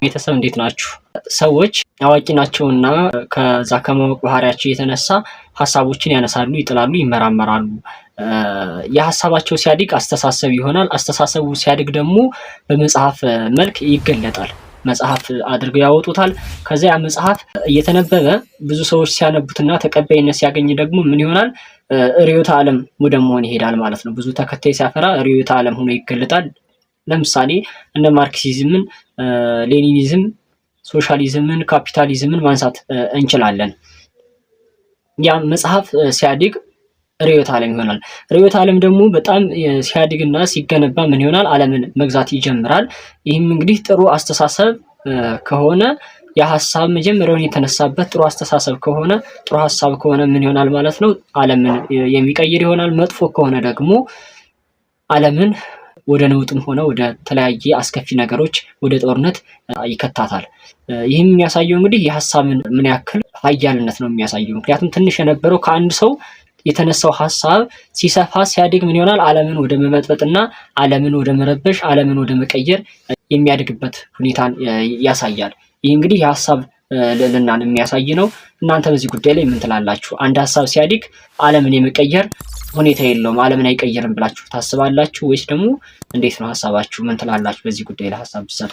ቤተሰብ እንዴት ናችሁ? ሰዎች አዋቂ ናቸውና ከዛ ከማወቅ ባህሪያቸው የተነሳ ሐሳቦችን ያነሳሉ፣ ይጥላሉ፣ ይመራመራሉ። የሐሳባቸው ሲያድግ አስተሳሰብ ይሆናል። አስተሳሰቡ ሲያድግ ደግሞ በመጽሐፍ መልክ ይገለጣል። መጽሐፍ አድርገው ያወጡታል። ከዛ ያ መጽሐፍ እየተነበበ ብዙ ሰዎች ሲያነቡትና ተቀባይነት ሲያገኝ ደግሞ ምን ይሆናል? ርዕዮተ ዓለም ወደ መሆን ይሄዳል ማለት ነው። ብዙ ተከታይ ሲያፈራ ርዕዮተ ዓለም ሆኖ ይገለጣል። ለምሳሌ እነ ማርክሲዝምን፣ ሌኒኒዝም፣ ሶሻሊዝምን፣ ካፒታሊዝምን ማንሳት እንችላለን። ያ መጽሐፍ ሲያድግ ርዕዮተ ዓለም ይሆናል። ርዕዮተ ዓለም ደግሞ በጣም ሲያድግና ሲገነባ ምን ይሆናል? ዓለምን መግዛት ይጀምራል። ይህም እንግዲህ ጥሩ አስተሳሰብ ከሆነ የሐሳብ መጀመሪያውን የተነሳበት ጥሩ አስተሳሰብ ከሆነ ጥሩ ሐሳብ ከሆነ ምን ይሆናል ማለት ነው? ዓለምን የሚቀይር ይሆናል። መጥፎ ከሆነ ደግሞ ዓለምን ወደ ነውጥም ሆነ ወደ ተለያየ አስከፊ ነገሮች ወደ ጦርነት ይከታታል። ይህም የሚያሳየው እንግዲህ የሐሳብን ምን ያክል ኃያልነት ነው የሚያሳየው። ምክንያቱም ትንሽ የነበረው ከአንድ ሰው የተነሳው ሐሳብ ሲሰፋ ሲያድግ ምን ይሆናል? ዓለምን ወደ መበጥበጥና ዓለምን ወደ መረበሽ፣ ዓለምን ወደ መቀየር የሚያድግበት ሁኔታን ያሳያል። ይህ እንግዲህ የሐሳብ ልዕልናን የሚያሳይ ነው። እናንተ በዚህ ጉዳይ ላይ ምን ትላላችሁ? አንድ ሐሳብ ሲያድግ ዓለምን የመቀየር ሁኔታ የለውም፣ ዓለምን አይቀየርም ብላችሁ ታስባላችሁ ወይስ ደግሞ እንዴት ነው ሐሳባችሁ? ምን ትላላችሁ በዚህ ጉዳይ ላይ ሐሳብ ብትሰጡ?